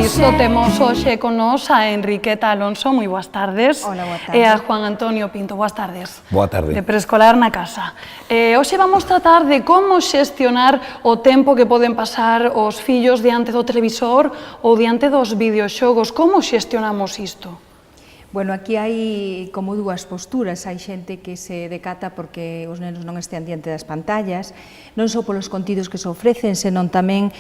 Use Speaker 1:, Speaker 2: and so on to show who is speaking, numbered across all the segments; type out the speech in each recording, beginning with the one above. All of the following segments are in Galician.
Speaker 1: iso temos hoxe con nos a Enriqueta Alonso, moi boas tardes.
Speaker 2: Hola, boa tarde.
Speaker 1: E a Juan Antonio Pinto, boas tardes.
Speaker 3: Boa tarde.
Speaker 1: De Preescolar na Casa. Hoxe vamos tratar de como xestionar o tempo que poden pasar os fillos diante do televisor ou diante dos videoxogos. Como xestionamos isto?
Speaker 2: Bueno, aquí hai como dúas posturas, hai xente que se decata porque os nenos non estean diante das pantallas, non só polos contidos que se ofrecen, senón tamén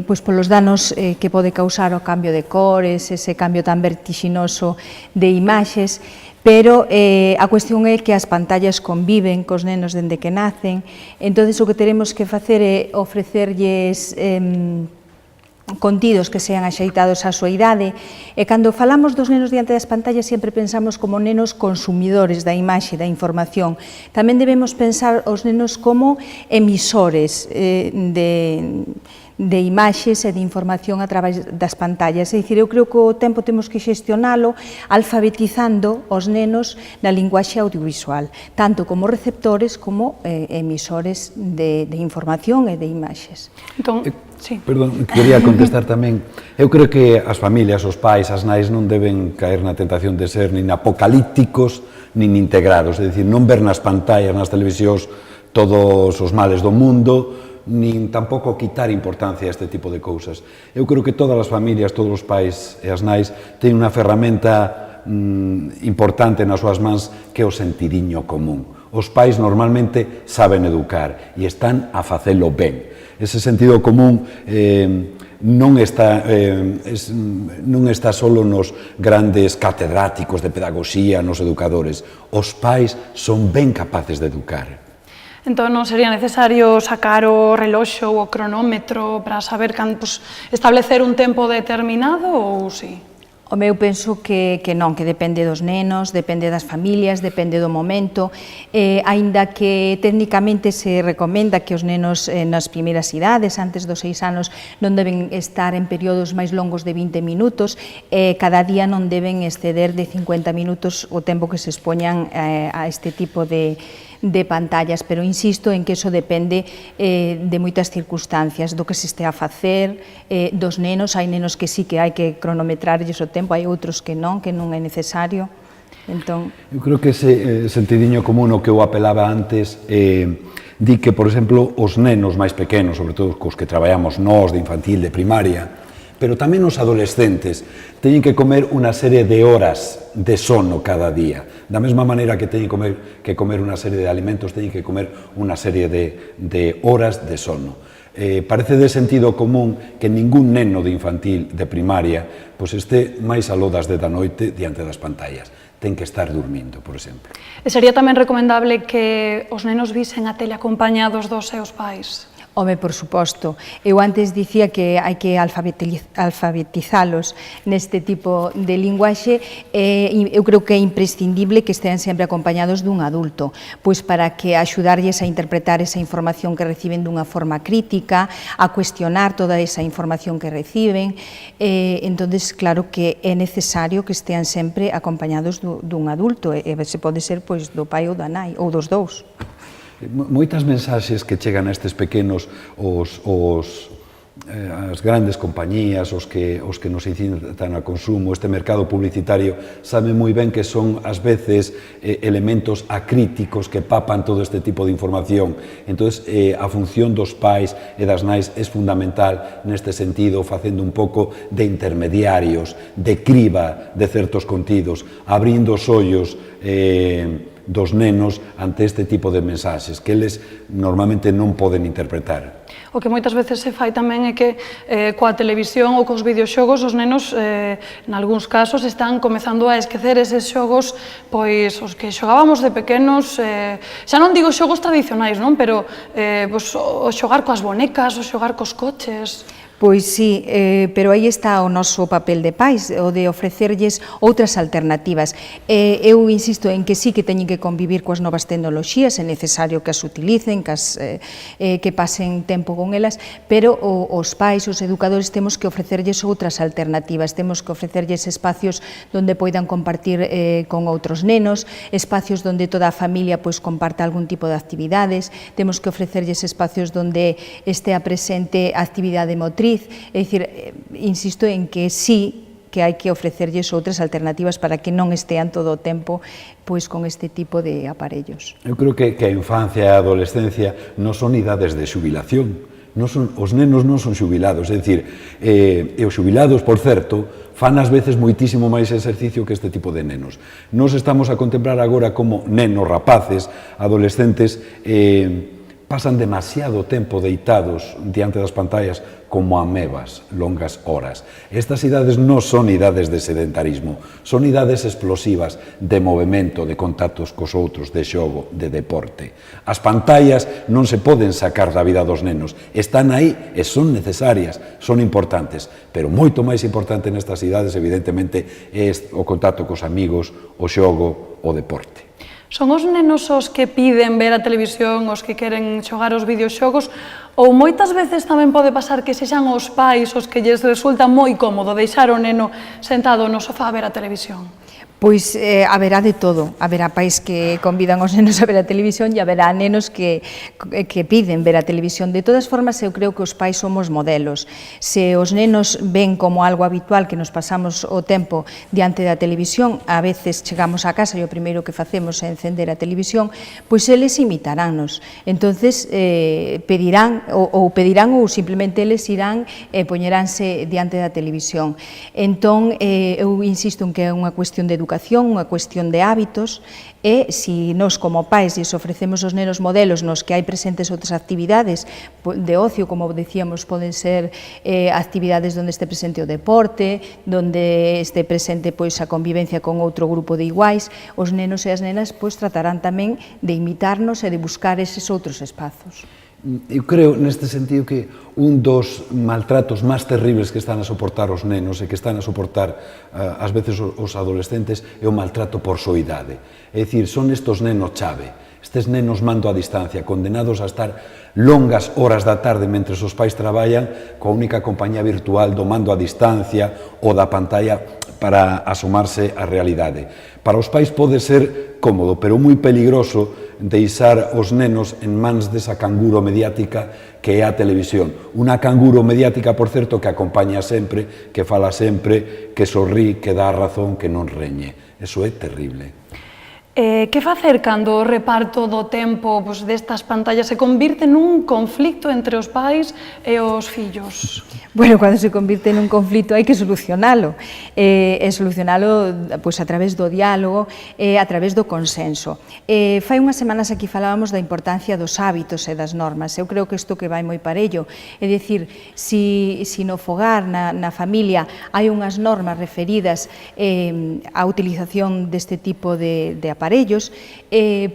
Speaker 2: pois polos danos que pode causar o cambio de cores, ese cambio tan vertixinoso de imaxes, pero a cuestión é que as pantallas conviven cos nenos dende que nacen, entón o que teremos que facer é ofrecerlles contidos que sean axeitados á súa idade, e cando falamos dos nenos diante das pantallas sempre pensamos como nenos consumidores da imaxe, da información. Tamén debemos pensar os nenos como emisores de imaxes e de información a través das pantallas. É dicir, eu creo que o tempo temos que xestionalo alfabetizando os nenos na linguaxe audiovisual, tanto como receptores como emisores de información e de imaxes.
Speaker 1: Entón, sí.
Speaker 3: Perdón, quería contestar tamén. Eu creo que as familias, os pais, as nais non deben caer na tentación de ser nin apocalípticos nin integrados, é dicir, non ver nas pantallas, nas televisións, todos os males do mundo, nin tampouco quitar importancia a este tipo de cousas. Eu creo que todas as familias, todos os pais e as nais teñen unha ferramenta importante nas súas mans que é o sentidiño común. Os pais normalmente saben educar e están a facelo ben. Ese sentido común non está solo nos grandes catedráticos de pedagogía, nos educadores. Os pais son ben capaces de educar.
Speaker 1: Entón, non sería necesario sacar o reloxo ou o cronómetro para saber establecer un tempo determinado ou si?
Speaker 2: Home, eu penso que non, que depende dos nenos, depende das familias, depende do momento, aínda que técnicamente se recomenda que os nenos nas primeiras idades, antes dos 6 anos, non deben estar en períodos máis longos de 20 minutos, cada día non deben exceder de 50 minutos o tempo que se expoñan a este tipo de pantallas, pero insisto en que iso depende de moitas circunstancias, do que se estea a facer, dos nenos, hai nenos que sí que hai que cronometrarlles o tempo, hai outros que non é necesario. Entón,
Speaker 3: eu creo que ese sentidiño común o que eu apelaba antes di que, por exemplo, os nenos máis pequenos, sobre todo cos que traballamos nós, de infantil, de primaria, pero tamén os adolescentes, teñen que comer unha serie de horas de sono cada día. Da mesma maneira que teñen que comer unha serie de alimentos, teñen que comer unha serie de horas de sono. Parece de sentido común que ningún neno de infantil, de primaria, pois este máis aló das 10 da noite diante das pantallas. Ten que estar dormindo, por exemplo.
Speaker 1: E sería tamén recomendable que os nenos visen a tele acompañados dos seus pais?
Speaker 2: Home, por suposto. Eu antes dicía que hai que alfabetizalos neste tipo de linguaxe e eu creo que é imprescindible que estean sempre acompañados dun adulto, pois para que axudarlles a interpretar esa información que reciben dunha forma crítica, a cuestionar toda esa información que reciben, entonces claro que é necesario que estean sempre acompañados dun adulto, e se pode ser pois do pai ou da nai, ou dos dous.
Speaker 3: Moitas mensaxes que chegan a estes pequenos, as grandes compañías, os que nos incitan ao consumo, este mercado publicitario, saben moi ben que son, ás veces, elementos acríticos que papan todo este tipo de información. Entón, a función dos pais e das nais é fundamental neste sentido, facendo un pouco de intermediarios, de criba de certos contidos, abrindo os ollos dos nenos ante este tipo de mensaxes que eles normalmente non poden interpretar.
Speaker 1: O que moitas veces se fai tamén é que coa televisión ou cos videoxogos os nenos, nalgúns casos, están comezando a esquecer eses xogos, pois os que xogábamos de pequenos, xa non digo xogos tradicionais, non? Pero o xogar coas bonecas, o xogar cos coches.
Speaker 2: Pois sí, pero aí está o noso papel de pais, o de ofrecerlles outras alternativas. Eu insisto en que sí que teñen que convivir coas novas tecnoloxías, é necesario que as utilicen, que pasen tempo con elas, pero os pais, os educadores, temos que ofrecerlles outras alternativas, temos que ofrecerlles espacios onde poidan compartir con outros nenos, espacios onde toda a familia comparta algún tipo de actividades, temos que ofrecerlles espacios onde estea presente a actividade motriz, Madrid, é dicir, insisto en que sí, que hai que ofrecerlles outras alternativas para que non estean todo o tempo pois con este tipo de aparellos.
Speaker 3: Eu creo que a infancia e a adolescencia non son idades de xubilación, os nenos non son xubilados, é dicir, e os xubilados, por certo, fan ás veces moitísimo máis exercicio que este tipo de nenos. Nos estamos a contemplar agora como nenos, rapaces, adolescentes, pasan demasiado tempo deitados diante das pantallas como amebas, longas horas. Estas idades non son idades de sedentarismo, son idades explosivas de movimento, de contactos cos outros, de xogo, de deporte. As pantallas non se poden sacar da vida dos nenos, están aí e son necesarias, son importantes, pero moito máis importante nestas idades, evidentemente, é o contacto cos amigos, o xogo, o deporte.
Speaker 1: Son os nenos os que piden ver a televisión, os que queren xogar os videoxogos, ou moitas veces tamén pode pasar que sexan os pais os que lles resulta moi cómodo deixar o neno sentado no sofá a ver a televisión?
Speaker 2: Pois haberá de todo, haberá pais que convidan os nenos a ver a televisión e haberá nenos que piden ver a televisión. De todas formas, eu creo que os pais somos modelos. Se os nenos ven como algo habitual que nos pasamos o tempo diante da televisión, a veces chegamos a casa e o primeiro que facemos é encender a televisión, pois eles imitaránnos. Entonces, pedirán ou simplemente eles irán e poñeránse diante da televisión. Entón, eu insisto en que é unha cuestión de educación, unha cuestión de hábitos, e se nós como pais lles ofrecemos aos nenos modelos nos que hai presentes outras actividades de ocio, como decíamos, poden ser actividades onde este presente o deporte, onde este presente pois a convivencia con outro grupo de iguais, os nenos e as nenas pois tratarán tamén de imitarnos e de buscar eses outros espazos.
Speaker 3: Eu creo, neste sentido, que un dos maltratos máis terribles que están a soportar os nenos e que están a soportar, ás veces, os adolescentes é o maltrato por soidade. É dicir, son estes nenos chave, estes nenos mando a distancia, condenados a estar longas horas da tarde mentre os pais traballan coa única compañía virtual do mando a distancia ou da pantalla para asomarse á realidade. Para os pais pode ser cómodo, pero moi peligroso deixar os nenos en mans desa canguro mediática que é a televisión. Unha canguro mediática, por certo, que acompaña sempre, que fala sempre, que sorrí, que dá a razón, que non reñe. Eso é terrible.
Speaker 1: Que facer cando o reparto do tempo destas pantallas se convirte nun conflicto entre os pais e os fillos?
Speaker 2: Bueno, cando se convirte nun conflito hai que solucionalo, e solucionalo a través do diálogo e a través do consenso. Fai unhas semanas aquí falábamos da importancia dos hábitos e das normas. Eu creo que isto que vai moi parello, é dicir, se no fogar, na familia, hai unhas normas referidas á utilización deste tipo de aparellos,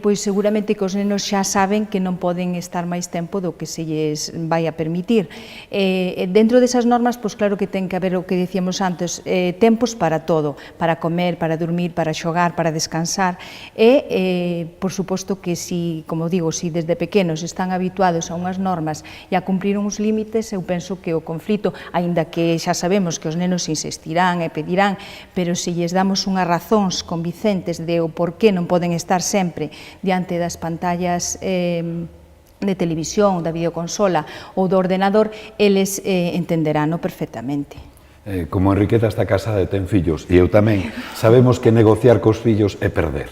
Speaker 2: pois seguramente que os nenos xa saben que non poden estar máis tempo do que se lles vai a permitir. Dentro desas normas, pois claro que ten que haber o que decíamos antes, tempos para todo, para comer, para dormir, para xogar, para descansar, e, por suposto, que si, como digo, si desde pequenos están habituados a unhas normas e a cumprir uns límites, eu penso que o conflito, aínda que xa sabemos que os nenos insistirán e pedirán, pero se lles damos unhas razóns convincentes de o porqué non poden estar sempre diante das pantallas de televisión, da videoconsola ou do ordenador, eles entenderáno perfectamente.
Speaker 3: Como Enriqueta está casada e ten fillos, e eu tamén, sabemos que negociar cos fillos é perder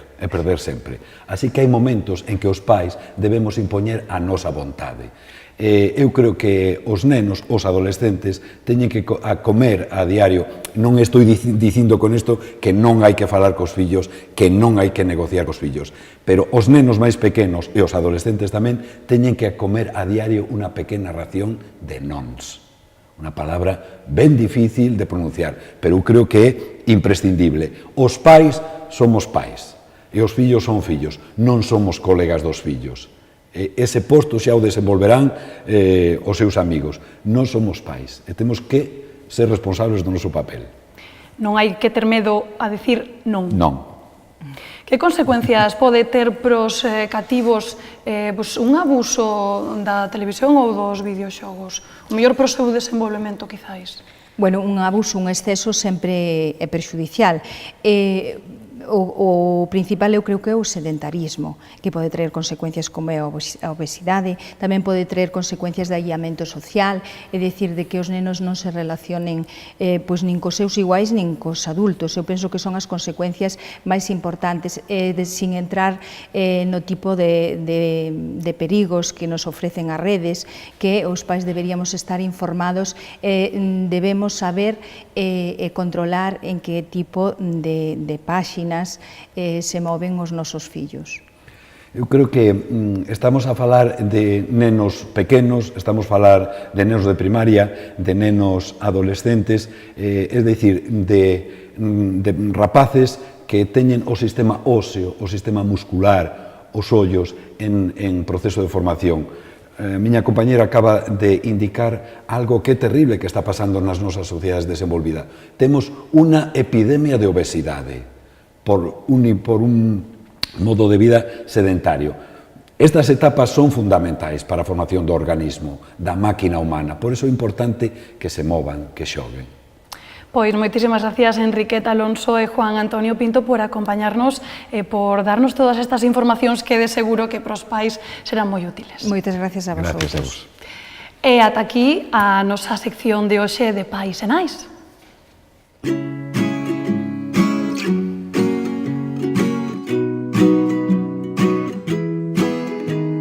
Speaker 3: sempre. Así que hai momentos en que os pais debemos impoñer a nosa vontade. Eu creo que os nenos, os adolescentes, teñen que comer a diario. Non estou dicindo con isto que non hai que falar cos fillos, que non hai que negociar cos fillos, pero os nenos máis pequenos e os adolescentes tamén teñen que comer a diario unha pequena ración de nons. Unha palabra ben difícil de pronunciar, pero eu creo que é imprescindible. Os pais somos pais e os fillos son fillos, non somos colegas dos fillos. Ese posto xa o desenvolverán os seus amigos. Non somos pais e temos que ser responsables do noso papel.
Speaker 1: Non hai que ter medo a dicir non.
Speaker 3: Non.
Speaker 1: Que consecuencias pode ter pros cativos un abuso da televisión ou dos videoxogos? O mellor pro seu desenvolvemento, quizáis?
Speaker 2: Bueno, un abuso, un exceso sempre é perxudicial. O principal eu creo que é o sedentarismo, que pode traer consecuencias como é a obesidade, tamén pode traer consecuencias de aillamento social, é dicir, de que os nenos non se relacionen pois nin cos seus iguais nin cos adultos. Eu penso que son as consecuencias máis importantes, sin entrar no tipo de perigos que nos ofrecen as redes, que os pais deberíamos estar informados, debemos saber e controlar en que tipo de páxinas se moven os nosos fillos.
Speaker 3: Eu creo que estamos a falar de nenos pequenos, estamos a falar de nenos de primaria, de nenos adolescentes, é dicir, de rapaces que teñen o sistema óseo, o sistema muscular, os ollos en proceso de formación. A miña compañera acaba de indicar algo que é terrible que está pasando nas nosas sociedades desenvolvidas. Temos unha epidemia de obesidade por un modo de vida sedentario. Estas etapas son fundamentais para a formación do organismo, da máquina humana. Por iso é importante que se movan, que xoguen.
Speaker 1: Pois moitísimas gracias Enriqueta Alonso e Juan Antonio Pinto por acompañarnos e por darnos todas estas informacións que de seguro que para os pais serán moi útiles.
Speaker 2: Moitas gracias a vosotros.
Speaker 3: Gracias a vos.
Speaker 1: E ata aquí a nosa sección de hoxe de Pais e Nais.